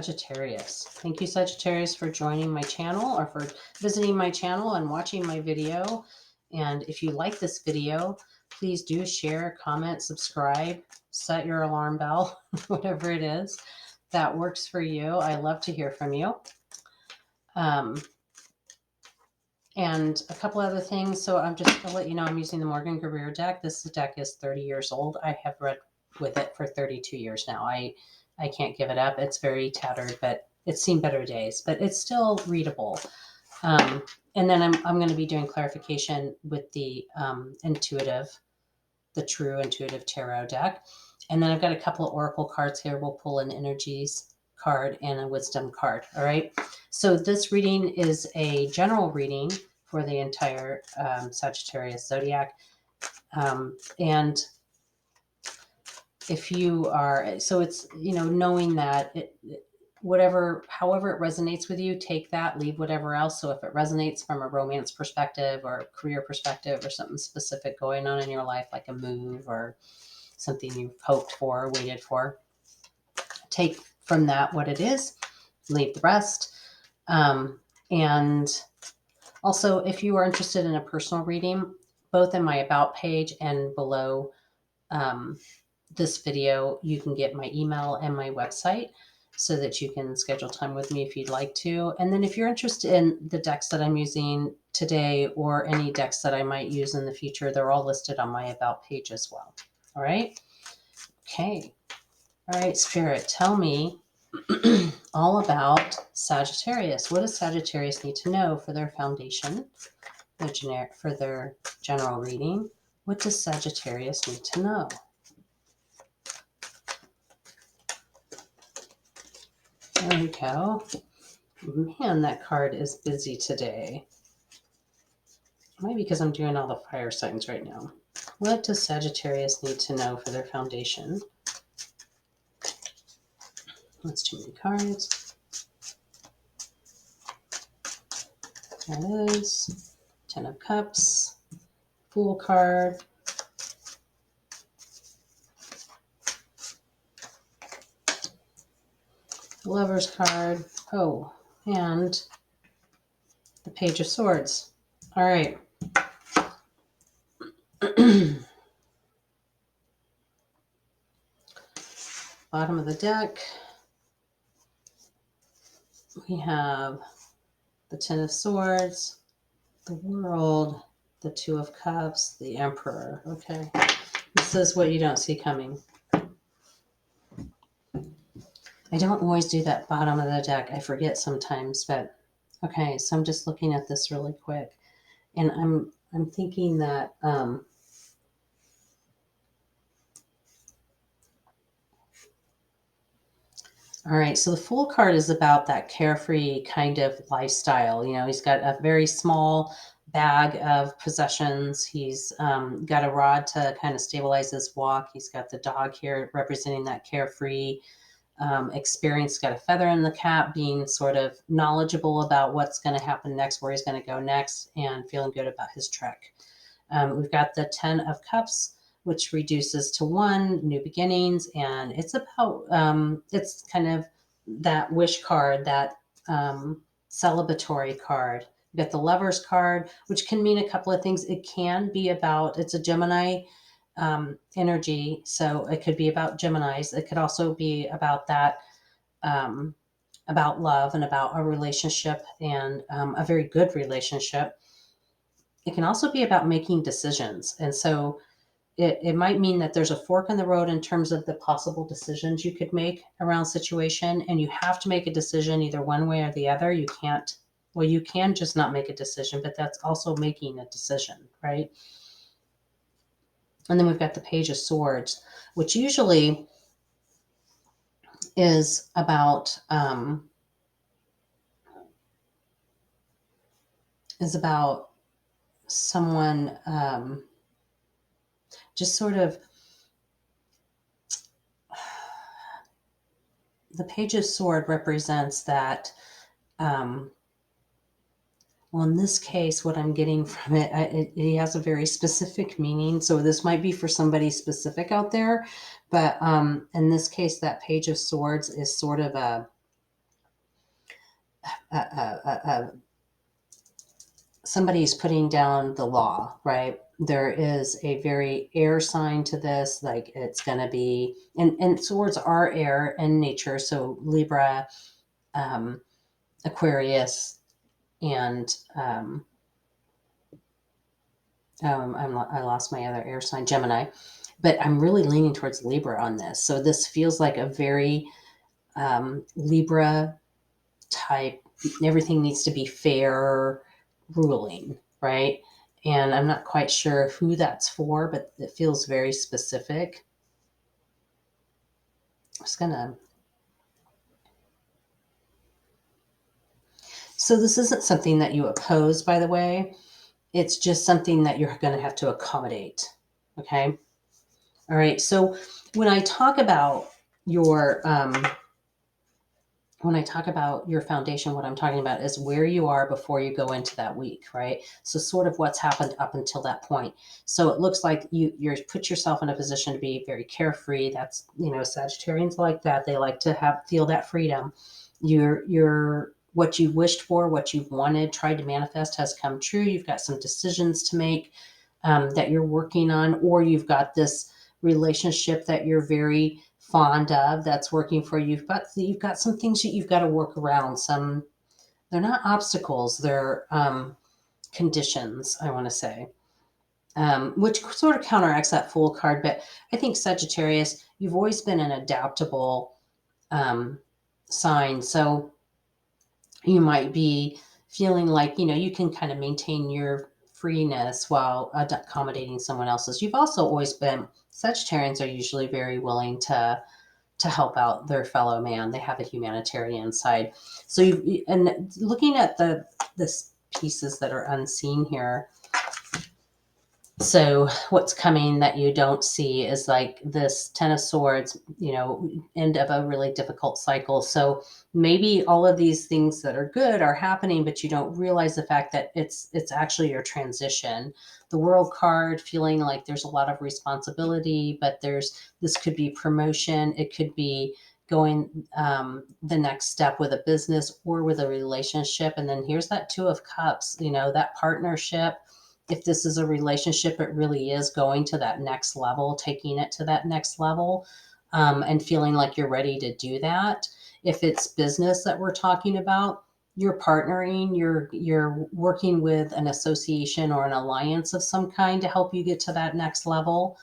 Sagittarius. Thank you, Sagittarius, for joining my channel or for visiting my channel and watching my video. And if you like this video, please do share, comment, subscribe, set your alarm bell, whatever it is that works for you. I love to hear from you. And a couple other things. So I'm just going to let you know I'm using the Morgan Greer deck. This deck is 30 years old. I have read with it for 32 years now. I can't give it up. It's very tattered, but it's seen better days, but it's still readable. And then I'm going to be doing clarification with the true intuitive tarot deck. And then I've got a couple of oracle cards here. We'll pull an energies card and a wisdom card. All right. So this reading is a general reading for the entire Sagittarius zodiac. And if you are, so it's, knowing that however it resonates with you, take that, leave whatever else. So if it resonates from a romance perspective or a career perspective or something specific going on in your life, like a move or something you've hoped for, waited for, take from that what it is, leave the rest. And also, if you are interested in a personal reading, both in my about page and below this video, you can get my email and my website so that you can schedule time with me if you'd like to. And then if you're interested in the decks that I'm using today or any decks that I might use in the future, they're all listed on my about page as well. All right. Okay. All right, Spirit, tell me all about Sagittarius. What does Sagittarius need to know for their foundation, for their general reading? What does Sagittarius need to know? There we go. Man, that card is busy today. Maybe because I'm doing all the fire signs right now. What does Sagittarius need to know for their foundation? That's too many cards. There it is. 10 of Cups. Fool card. Lover's card. Oh, and the Page of Swords. All right. Bottom of the deck. We have the 10 of Swords, the World, the 2 of Cups, the Emperor. Okay. This is what you don't see coming. I don't always do that bottom of the deck. I forget sometimes, but okay. So I'm just looking at this really quick, and I'm thinking that all right. So the Fool card is about that carefree kind of lifestyle. He's got a very small bag of possessions. He's got a rod to kind of stabilize his walk. He's got the dog here representing that carefree experience, got a feather in the cap, being sort of knowledgeable about what's going to happen next, where he's going to go next, and feeling good about his trek. We've got the 10 of Cups, which reduces to 1, new beginnings, and it's about it's kind of that wish card, that celebratory card. We've got the Lover's card, which can mean a couple of things. It can be about, it's a Gemini energy, so it could be about Geminis. It could also be about that, about love and about a relationship, and a very good relationship. It can also be about making decisions, and so it might mean that there's a fork in the road in terms of the possible decisions you could make around situation, and you have to make a decision either one way or the other. You can just not make a decision, but that's also making a decision, right? And then we've got the Page of Swords, which usually is about someone just sort of, the Page of Sword represents that well, in this case, what I'm getting from it has a very specific meaning. So this might be for somebody specific out there, but in this case, that Page of Swords is sort of somebody's putting down the law, right? There is a very air sign to this, like it's going to be, and swords are air in nature. So Libra, um, Aquarius, and I lost my other air sign, Gemini, but I'm really leaning towards Libra on this. So this feels like a very Libra type, everything needs to be fair ruling, right? And I'm not quite sure who that's for, but it feels very specific. I'm just gonna. So this isn't something that you oppose, by the way. It's just something that you're going to have to accommodate. Okay. All right. So when I talk about your when I talk about your foundation, what I'm talking about is where you are before you go into that week, right? So sort of what's happened up until that point. So it looks like you're put yourself in a position to be very carefree. That's, Sagittarians like that. They like to feel that freedom. You're what you wished for, what you've wanted, tried to manifest has come true. You've got some decisions to make that you're working on, or you've got this relationship that you're very fond of that's working for you. You've got some things that you've got to work around. Some they're not obstacles, they're conditions, I want to say, which sort of counteracts that Fool card. But I think Sagittarius, you've always been an adaptable sign, so you might be feeling like you can kind of maintain your freeness while accommodating someone else's. You've also always been Sagittarians are usually very willing to help out their fellow man. They have a humanitarian side. So and looking at the pieces that are unseen here. So what's coming that you don't see is like this Ten of Swords, end of a really difficult cycle. So maybe all of these things that are good are happening, but you don't realize the fact that it's actually your transition. The World card, feeling like there's a lot of responsibility, but this could be promotion. It could be going the next step with a business or with a relationship. And then here's that Two of Cups, that partnership. If this is a relationship, it really is going to that next level, taking it to that next level, and feeling like you're ready to do that. If it's business that we're talking about, you're partnering, you're working with an association or an alliance of some kind to help you get to that next level.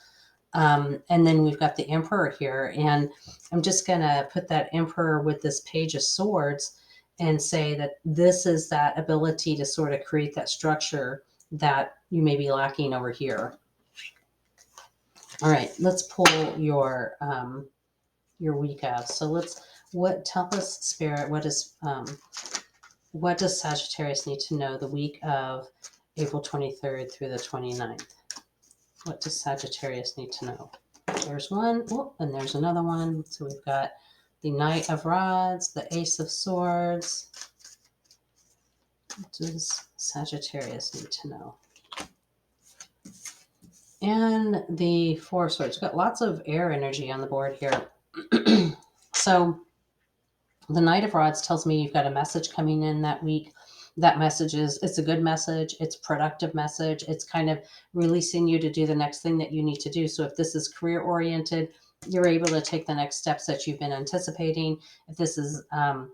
And then we've got the Emperor here, and I'm just going to put that Emperor with this Page of Swords and say that this is that ability to sort of create that structure that you may be lacking over here. All right, let's pull your week out. So tell us, Spirit, what does Sagittarius need to know the week of April 23rd through the 29th? What does Sagittarius need to know? There's one, and there's another one. So we've got the Knight of Rods, the Ace of Swords. What does Sagittarius need to know? And the Four of Swords. We've got lots of air energy on the board here. So the Knight of Rods tells me you've got a message coming in that week. That message it's a good message. It's a productive message. It's kind of releasing you to do the next thing that you need to do. So if this is career oriented, you're able to take the next steps that you've been anticipating. If this is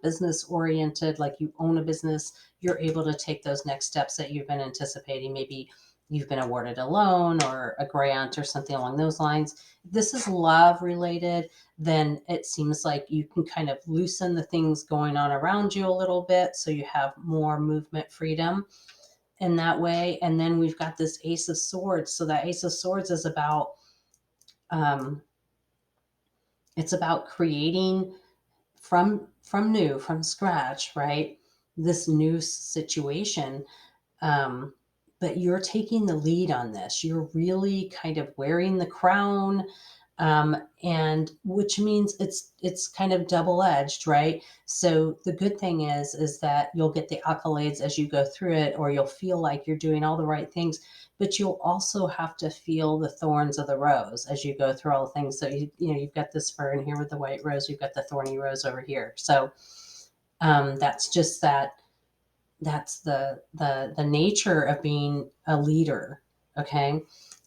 business oriented, like you own a business, you're able to take those next steps that you've been anticipating. Maybe you've been awarded a loan or a grant or something along those lines. If this is love related, then it seems like you can kind of loosen the things going on around you a little bit, so you have more movement freedom in that way. And then we've got this Ace of Swords. So that Ace of Swords is about it's about creating from scratch, right? This new situation. But you're taking the lead on this. You're really kind of wearing the crown, and which means it's kind of double-edged, right? So the good thing is that you'll get the accolades as you go through it, or you'll feel like you're doing all the right things, but you'll also have to feel the thorns of the rose as you go through all the things. So you've got this fern here with the white rose, you've got the thorny rose over here. So That's just that's the nature of being a leader. Okay,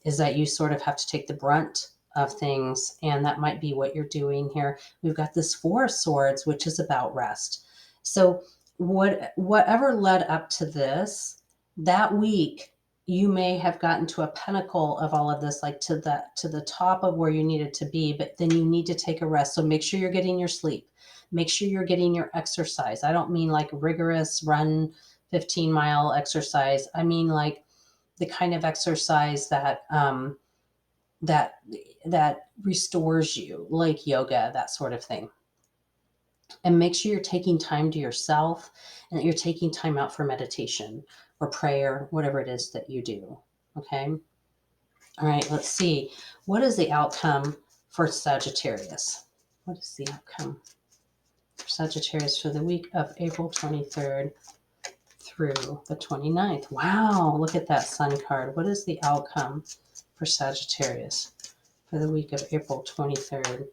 is that you sort of have to take the brunt of things, and that might be what you're doing here. We've got this Four of Swords, which is about rest. So whatever led up to this, that week you may have gotten to a pinnacle of all of this, like to the top of where you needed to be, but then you need to take a rest. So make sure you're getting your sleep, make sure you're getting your exercise. I don't mean like rigorous run 15-mile exercise. I mean like the kind of exercise that that restores you, like yoga, that sort of thing. And make sure you're taking time to yourself and that you're taking time out for meditation or prayer, whatever it is that you do. Okay. All right. Let's see. What is the outcome for Sagittarius? What is the outcome for Sagittarius for the week of April 23rd through the 29th? Wow. Look at that sun card. What is the outcome for Sagittarius for the week of April 23rd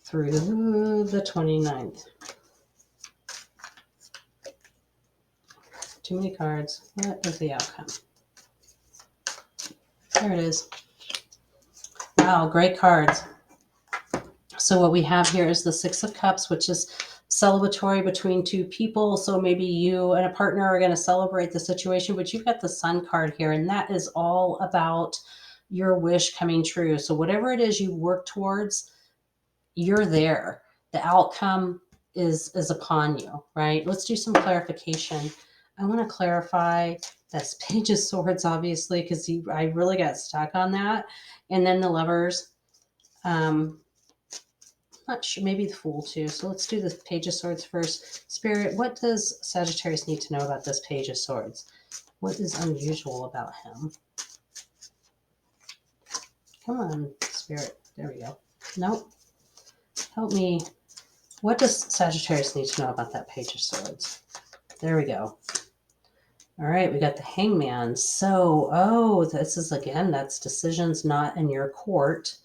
through the 29th? Too many cards. What is the outcome? There it is. Wow, great cards. So what we have here is the Six of Cups, which is celebratory between two people. So maybe you and a partner are going to celebrate the situation, but you've got the Sun card here, and that is all about your wish coming true. So whatever it is you work towards, you're there. The outcome is upon you, right? Let's do some clarification. I want to clarify this Page of Swords, obviously, because I really got stuck on that. And then the Lovers. Not sure, maybe the Fool too. So let's do the Page of Swords first. Spirit, what does Sagittarius need to know about this Page of Swords? What is unusual about him? Come on, Spirit. There we go. Nope. Help me. What does Sagittarius need to know about that Page of Swords? There we go. All right, we got the Hangman. So, this is, again, that's decisions not in your court.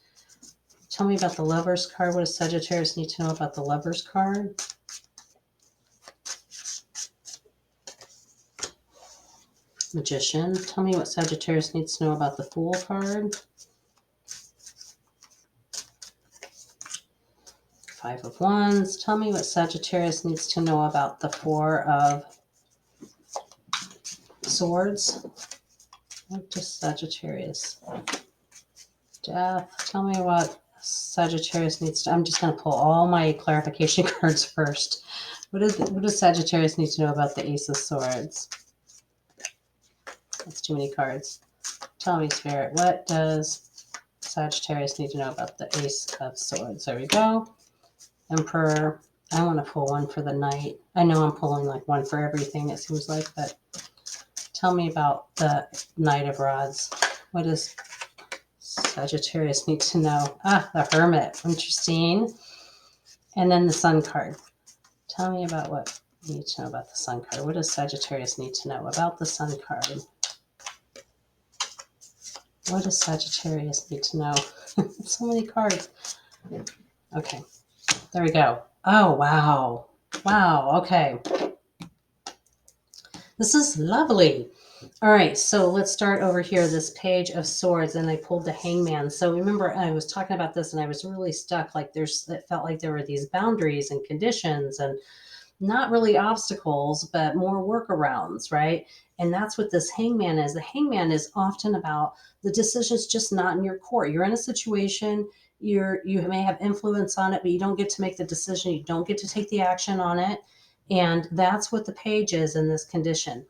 Tell me about the Lovers card. What does Sagittarius need to know about the Lovers card? Magician. Tell me what Sagittarius needs to know about the Fool card. Five of Wands. Tell me what Sagittarius needs to know about the Four of Swords. What does Sagittarius? Death. Tell me what Sagittarius needs to... I'm just going to pull all my clarification cards first. What does Sagittarius need to know about the Ace of Swords? That's too many cards. Tell me, Spirit, what does Sagittarius need to know about the Ace of Swords? There we go. Emperor. I want to pull one for the Knight. I know I'm pulling like one for everything, it seems like, but tell me about the Knight of Rods. What does Sagittarius need to know? The Hermit. Interesting. And then the Sun card. Tell me about what you need to know about the Sun card. What does Sagittarius need to know about the Sun card? What does Sagittarius need to know? So many cards. Okay. There we go. Oh, wow. Wow. Okay. This is lovely. All right. So let's start over here, this Page of Swords, and I pulled the Hangman. So remember, I was talking about this and I was really stuck. Like it felt like there were these boundaries and conditions and not really obstacles, but more workarounds, right? And that's what this Hangman is. The Hangman is often about the decision's just not in your court. You're in a situation, you may have influence on it, but you don't get to make the decision. You don't get to take the action on it. And that's what the Page is in this condition.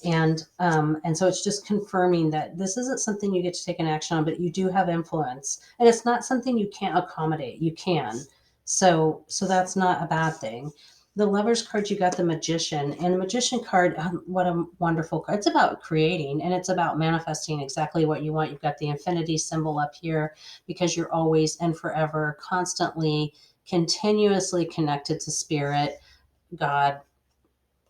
And so it's just confirming that this isn't something you get to take an action on, but you do have influence. And it's not something you can't accommodate. You can. So that's not a bad thing. The Lovers card, you got the Magician, and the Magician card, what a wonderful card. It's about creating, and it's about manifesting exactly what you want. You've got the infinity symbol up here because you're always and forever constantly continuously connected to Spirit, God,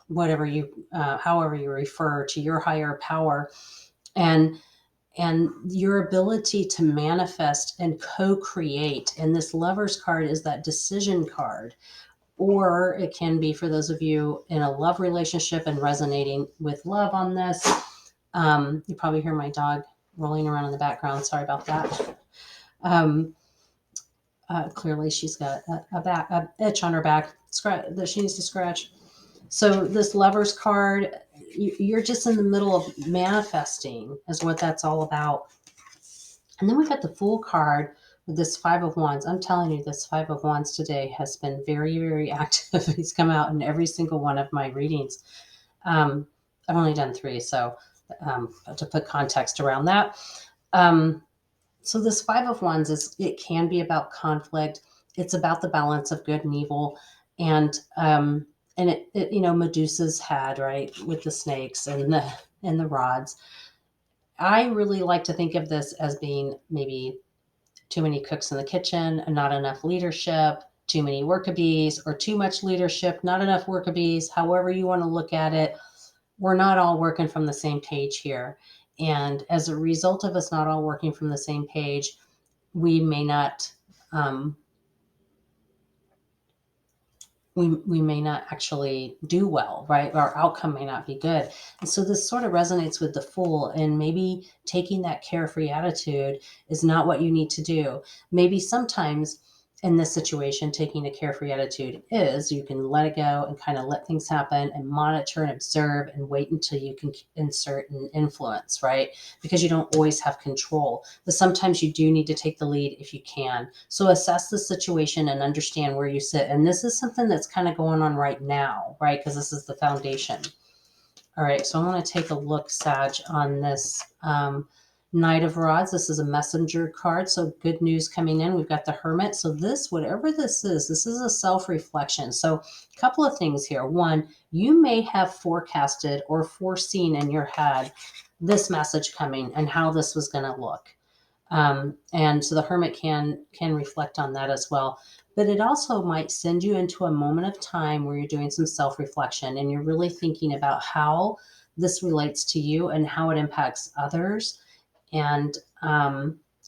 whatever you however you refer to your higher power, and your ability to manifest and co-create. And this Lovers card is that decision card. Or it can be for those of you in a love relationship and resonating with love on this. You probably hear my dog rolling around in the background. Sorry about that. Clearly, she's got a itch on her back that she needs to scratch. So this Lover's card, you're just in the middle of manifesting, is what that's all about. And then we've got the Fool card with this Five of Wands. I'm telling you, this Five of Wands today has been very, very active. He's come out in every single one of my readings. I've only done 3, so to put context around that. So this Five of Wands it can be about conflict. It's about the balance of good and evil, and it Medusa's had, right, with the snakes and the rods. I really like to think of this as being maybe too many cooks in the kitchen and not enough leadership, too many worker bees, or too much leadership, not enough worker bees. However you want to look at it, we're not all working from the same page here. And as a result of us not all working from the same page, we may not we may not actually do well, right? Our outcome may not be good. And so this sort of resonates with the Fool, and maybe taking that carefree attitude is not what you need to do. Maybe sometimes in this situation, taking a carefree attitude is you can let it go and kind of let things happen and monitor and observe and wait until you can insert and influence, right? Because you don't always have control, but sometimes you do need to take the lead if you can. So assess the situation and understand where you sit. And this is something that's kind of going on right now, right? Because this is the foundation. All right, so I want to take a look, Sag, on this Knight of Rods. This is a messenger card, so good news coming in. We've got the Hermit. So this, whatever this is a self-reflection. So a couple of things here. One, you may have forecasted or foreseen in your head this message coming and how this was going to look. And so the Hermit can reflect on that as well. But it also might send you into a moment of time where you're doing some self-reflection and you're really thinking about how this relates to you and how it impacts others, and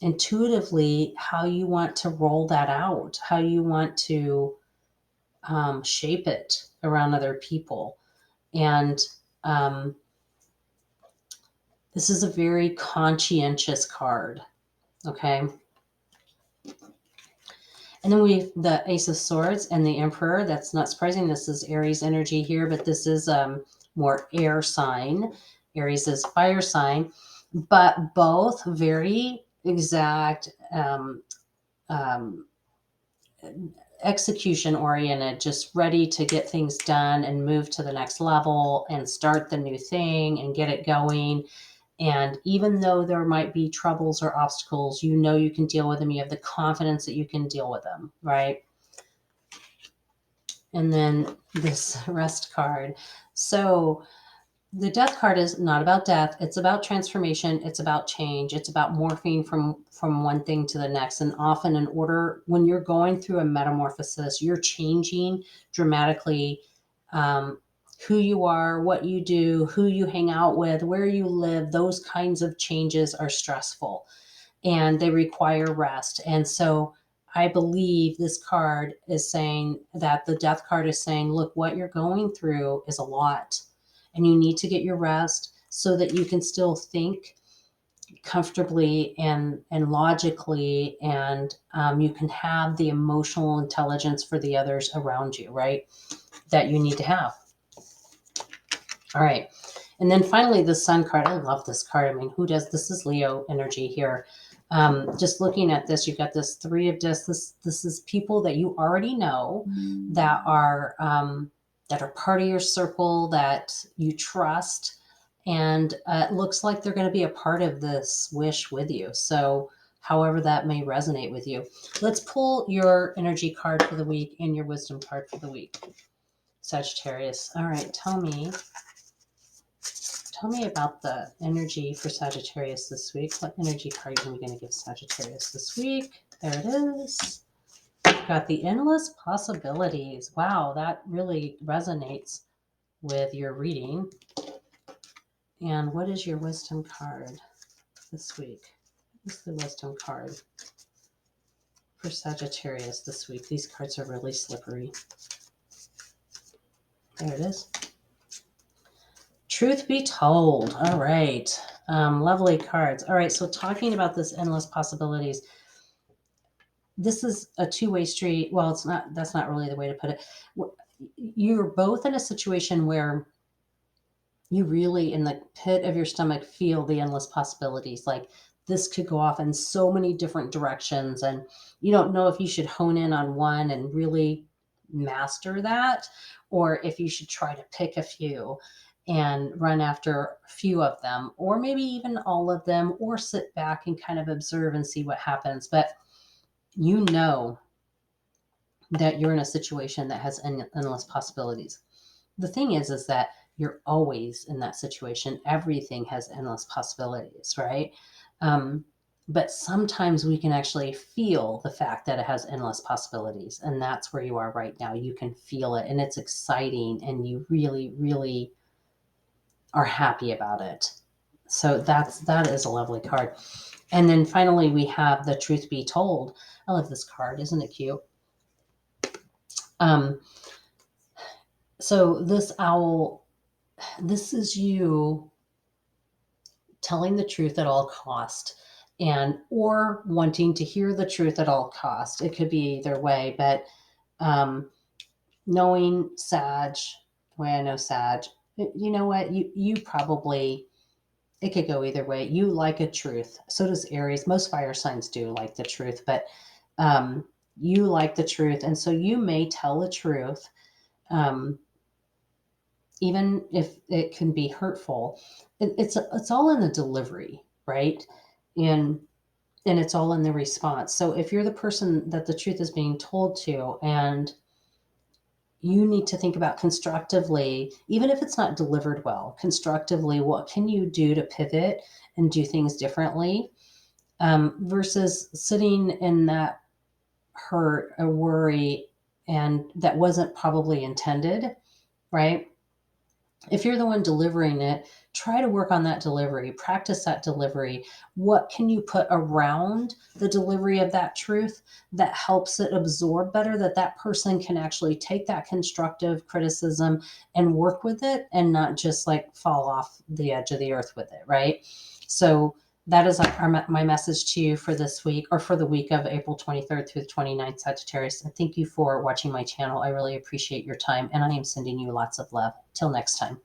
intuitively how you want to roll that out, how you want to shape it around other people. And this is a very conscientious card. Okay. And then we the Ace of Swords and the Emperor. That's not surprising. This is Aries energy here, but this is more air sign. Aries is fire sign, but both very exact, execution oriented, just ready to get things done and move to the next level and start the new thing and get it going. And even though there might be troubles or obstacles, you know you can deal with them. You have the confidence that you can deal with them, right? And then this Rest card. So the Death card is not about death. It's about transformation. It's about change. It's about morphing from one thing to the next. And often in order, when you're going through a metamorphosis, you're changing dramatically who you are, what you do, who you hang out with, where you live. Those kinds of changes are stressful and they require rest. And so I believe this card is saying that the Death card is saying, look, what you're going through is a lot and you need to get your rest so that you can still think comfortably and logically, and you can have the emotional intelligence for the others around you, right, that you need to have. All right. And then finally, the Sun card. I love this card. I mean, who does? This is Leo energy here. Just looking at this, you've got this Three of Discs. This is people that you already know that are part of your circle, that you trust. And it looks like they're going to be a part of this wish with you. So however that may resonate with you. Let's pull your energy card for the week and your wisdom card for the week. Sagittarius. All right, tell me about the energy for Sagittarius this week. What energy card are we going to give Sagittarius this week? There it is. We've got the endless possibilities. Wow, that really resonates with your reading. And what is your wisdom card this week? What's the wisdom card for Sagittarius this week? These cards are really slippery. There it is. Truth be told. All right. Lovely cards. All right. So talking about this endless possibilities, this is a two-way street. Well, it's not, that's not really the way to put it. You're both in a situation where you really, in the pit of your stomach, feel the endless possibilities. Like this could go off in so many different directions, and you don't know if you should hone in on one and really master that, or if you should try to pick a few and run after a few of them, or maybe even all of them, or sit back and kind of observe and see what happens. But you know that you're in a situation that has endless possibilities. The thing is that you're always in that situation. Everything has endless possibilities, right? Um, but sometimes we can actually feel the fact that it has endless possibilities. And that's where you are right now. You can feel it and it's exciting and you really, really are happy about it. So that is a lovely card. And then finally we have the truth be told. I love this card. Isn't it cute? Um, so this owl, this is you telling the truth at all cost, and or wanting to hear the truth at all cost. It could be either way, but knowing Sag, the way I know Sag, you know what, you probably, it could go either way. You like a truth. So does Aries. Most fire signs do like the truth, but you like the truth, and so you may tell the truth, um, even if it can be hurtful. It's all in the delivery, right? And it's all in the response. So if you're the person that the truth is being told to, and you need to think about constructively, even if it's not delivered well, constructively, what can you do to pivot and do things differently, versus sitting in that hurt or worry and that wasn't probably intended, right? If you're the one delivering it, try to work on that delivery, practice that delivery. What can you put around the delivery of that truth that helps it absorb better, that that person can actually take that constructive criticism and work with it and not just like fall off the edge of the earth with it, right? So that is my message to you for this week, or for the week of April 23rd through the 29th, Sagittarius. And thank you for watching my channel. I really appreciate your time, and I am sending you lots of love. Till next time.